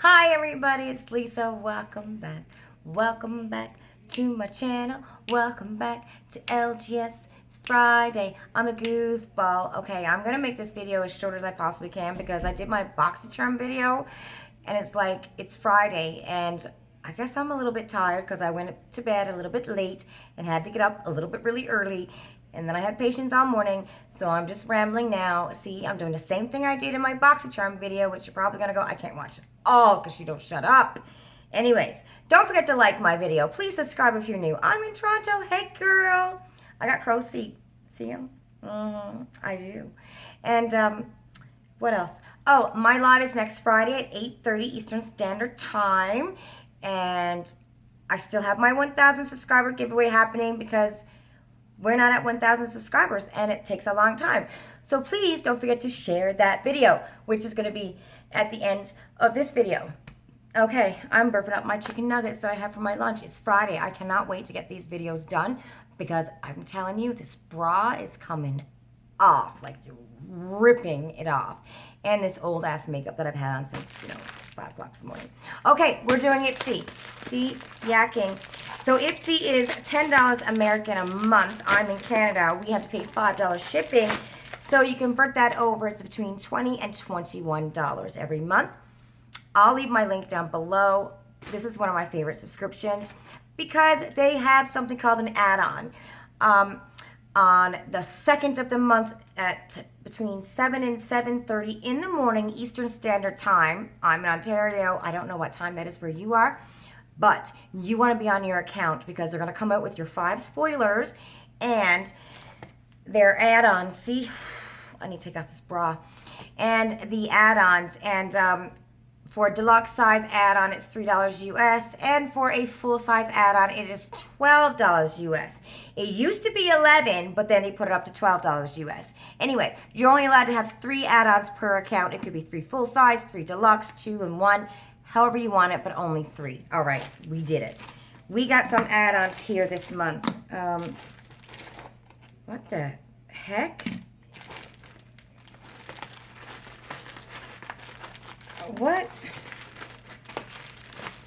Hi everybody, it's Lisa. Welcome back. Welcome back to my channel. Welcome back to LGS. It's Friday. I'm a goofball. Okay, I'm gonna make this video as short as I possibly can because I did my Boxycharm video and it's Friday and I guess I'm a little bit tired because I went to bed a little bit late and had to get up a little bit really early. And then I had patients all morning, so I'm just rambling now. See, I'm doing the same thing I did in my Boxycharm video, which you're probably gonna go, I can't watch it all because you don't shut up. Anyways, don't forget to like my video. Please subscribe if you're new. I'm in Toronto. Hey, girl. I got crow's feet. See them? I do. And what else? Oh, my live is next Friday at 8:30 Eastern Standard Time. And I still have my 1,000 subscriber giveaway happening because we're not at 1,000 subscribers and it takes a long time. So please don't forget to share that video, which is going to be at the end of this video. Okay, I'm burping up my chicken nuggets that I have for my lunch. It's Friday. I cannot wait to get these videos done because I'm telling you, this bra is coming off, like you're ripping it off. And this old ass makeup that I've had on since, 5 o'clock this morning. Okay, we're doing IPSY. See, yakking. So IPSY is $10 American a month. I'm in Canada. We have to pay $5 shipping. So you convert that over, it's between $20 and $21 every month. I'll leave my link down below. This is one of my favorite subscriptions because they have something called an add-on. On the 2nd of the month at between 7 and 7:30 in the morning Eastern Standard Time. I'm in Ontario. I don't know what time that is where you are, but you want to be on your account because they're going to come out with your 5 spoilers and their add-ons. See, I need to take off this bra. And the add-ons, and for a deluxe size add-on, it's $3 US, and for a full size add-on, it is $12 US. It used to be $11, but then they put it up to $12 US. Anyway, you're only allowed to have 3 add-ons per account. It could be 3 full size, 3 deluxe, 2 and 1, however you want it, but only 3. All right, we did it. We got some add-ons here this month. What the heck? What?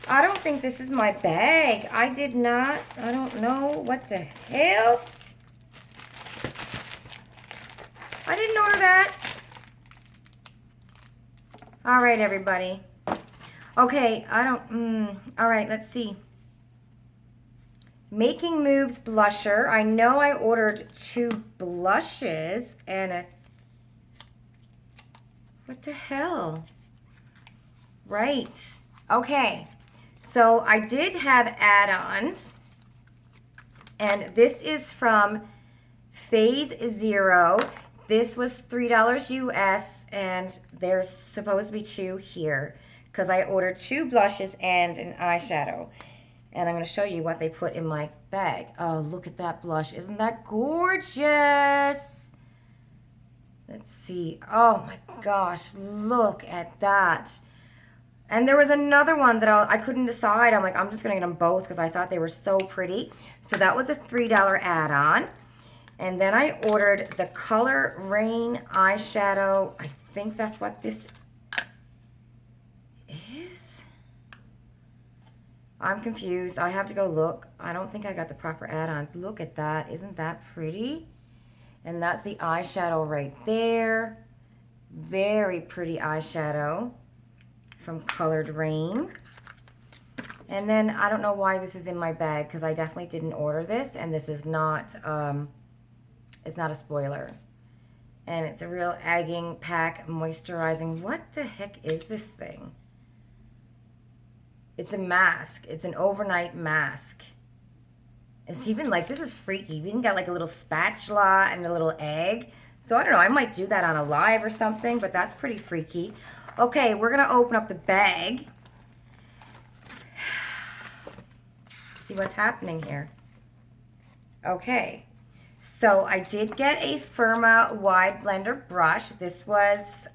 I don't think this is my bag. I don't know. What the hell? I didn't order that. All right, everybody. Okay, all right, let's see. Making Moves blusher. I know I ordered 2 blushes and what the hell? Right. Okay. So I did have add-ons, and this is from Phase Zero. This was $3 US, and there's supposed to be 2 here because I ordered 2 blushes and an eyeshadow. And I'm going to show you what they put in my bag. Oh, look at that blush. Isn't that gorgeous? Let's see. Oh my gosh, look at that. And there was another one that I couldn't decide. I'm like, I'm just going to get them both because I thought they were so pretty. So that was a $3 add-on. And then I ordered the Color Rain eyeshadow. I think that's what this is. I'm confused. I have to go look. I don't think I got the proper add-ons. Look at that. Isn't that pretty? And that's the eyeshadow right there. Very pretty eyeshadow from Colored Rain. And then I don't know why this is in my bag because I definitely didn't order this, and this is not it's not a spoiler. And it's a real egging pack moisturizing. What the heck is this thing? It's a mask. It's an overnight mask. It's even like, this is freaky. We even got like a little spatula and a little egg. So I don't know, I might do that on a live or something, but that's pretty freaky. Okay, we're going to open up the bag. See what's happening here. Okay, so I did get a Firma Wide Blender brush. This was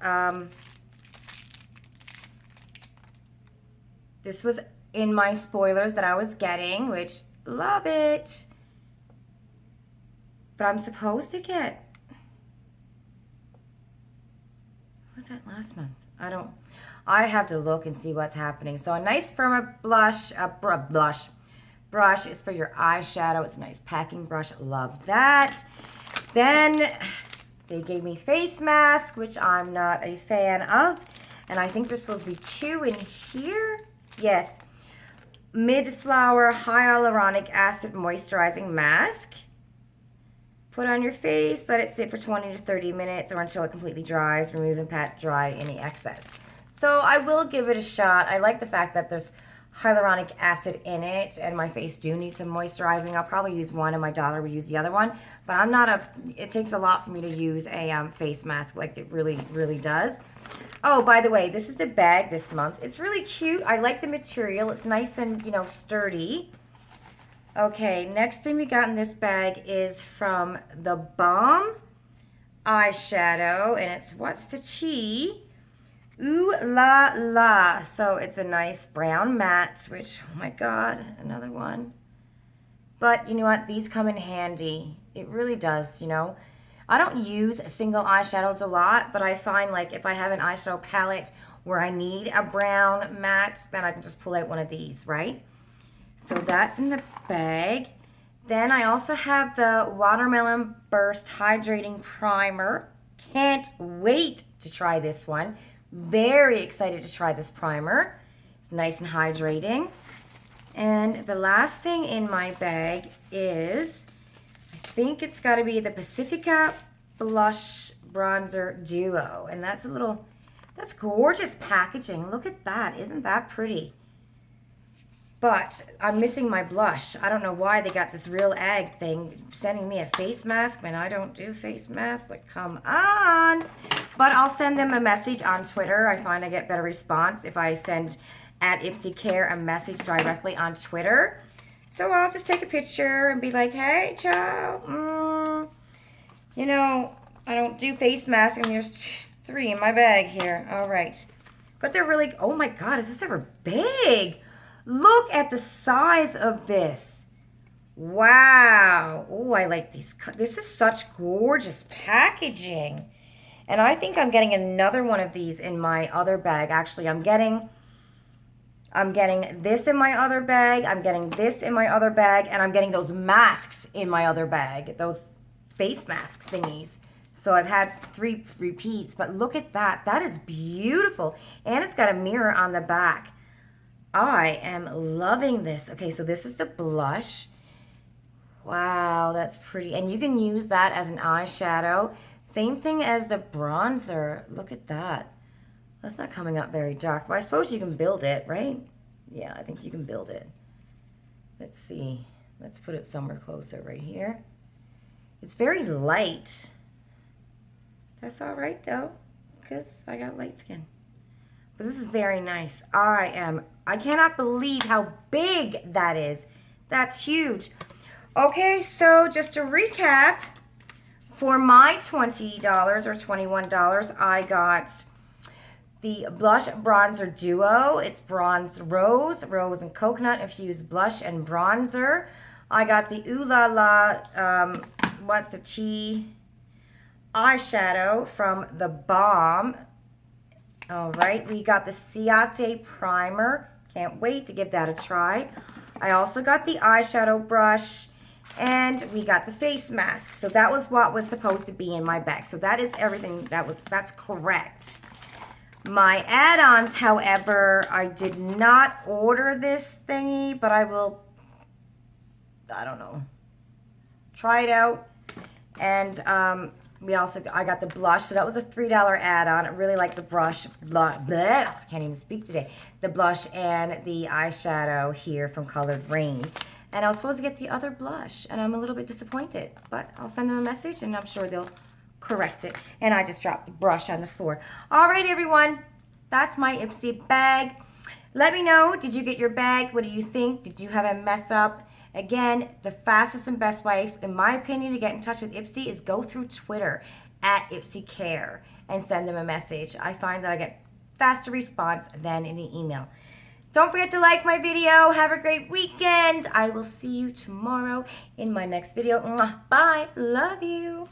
in my spoilers that I was getting, which, love it. But I'm supposed to get, what was that last month? I have to look and see what's happening. So a nice firmer brush is for your eyeshadow. It's a nice packing brush. Love that. Then they gave me face mask, which I'm not a fan of. And I think there's supposed to be 2 in here. Yes. Mid-flower hyaluronic acid moisturizing mask. Put on your face, let it sit for 20 to 30 minutes or until it completely dries. Remove and pat dry any excess. So I will give it a shot. I like the fact that there's hyaluronic acid in it, and my face do need some moisturizing. I'll probably use one and my daughter will use the other one, but I'm not it takes a lot for me to use a face mask like it really, really does. Oh, by the way, this is the bag this month. It's really cute. I like the material. It's nice and, you know, sturdy. Okay, next thing we got in this bag is from the Balm eyeshadow, and it's What's the Tea? Ooh La La. So it's a nice brown matte, which, oh my God, another one. But you know what? These come in handy. It really does, you know. I don't use single eyeshadows a lot, but I find like if I have an eyeshadow palette where I need a brown matte, then I can just pull out one of these, right? So that's in the bag. Then I also have the Watermelon Burst Hydrating Primer. Can't wait to try this one. Very excited to try this primer. It's nice and hydrating. And the last thing in my bag is, I think it's got to be the Pacifica Blush Bronzer Duo. And that's that's gorgeous packaging. Look at that. Isn't that pretty? But I'm missing my blush. I don't know why they got this real egg thing sending me a face mask when I don't do face masks. Like, come on. But I'll send them a message on Twitter. I find I get better response if I send at IPSY Care a message directly on Twitter. So I'll just take a picture and be like, hey, child, you know, I don't do face masks, and there's 3 in my bag here. All right. But they're really, oh my God, is this ever big? Look at the size of this. Wow. Oh, I like these. This is such gorgeous packaging. And I think I'm getting another one of these in my other bag. Actually, I'm getting this in my other bag. I'm getting this in my other bag. And I'm getting those masks in my other bag. Those face mask thingies. So I've had 3 repeats. But look at that. That is beautiful. And it's got a mirror on the back. I am loving this. Okay, so this is the blush. Wow, that's pretty. And you can use that as an eyeshadow. Same thing as the bronzer. Look at that. That's not coming up very dark, but I suppose you can build it, right? Yeah, I think you can build it. Let's see. Let's put it somewhere closer right here. It's very light. That's all right, though, because I got light skin. But this is very nice. I cannot believe how big that is. That's huge. Okay, so just to recap, for my $20 or $21, I got the Blush Bronzer Duo. It's Bronze Rose and Coconut Infused Blush and Bronzer. I got the Ooh La La, What's the Tea eyeshadow from the Balm. All right, we got the Ciate Primer. Can't wait to give that a try. I also got the eyeshadow brush, and we got the face mask. So that was what was supposed to be in my bag. So that is everything. That's correct. My add-ons, however, I did not order this thingy, but I will, I don't know, try it out. And I got the blush, so that was a $3 add-on. I really like the brush, I can't even speak today. The blush and the eyeshadow here from Colored Rain. And I was supposed to get the other blush, and I'm a little bit disappointed, but I'll send them a message, and I'm sure they'll correct it. And I just dropped the brush on the floor. All right, everyone, that's my IPSY bag. Let me know, did you get your bag? What do you think? Did you have a mess up? Again, the fastest and best way, in my opinion, to get in touch with IPSY is go through Twitter at IPSY Care and send them a message. I find that I get faster response than in an email. Don't forget to like my video. Have a great weekend. I will see you tomorrow in my next video. Bye. Love you.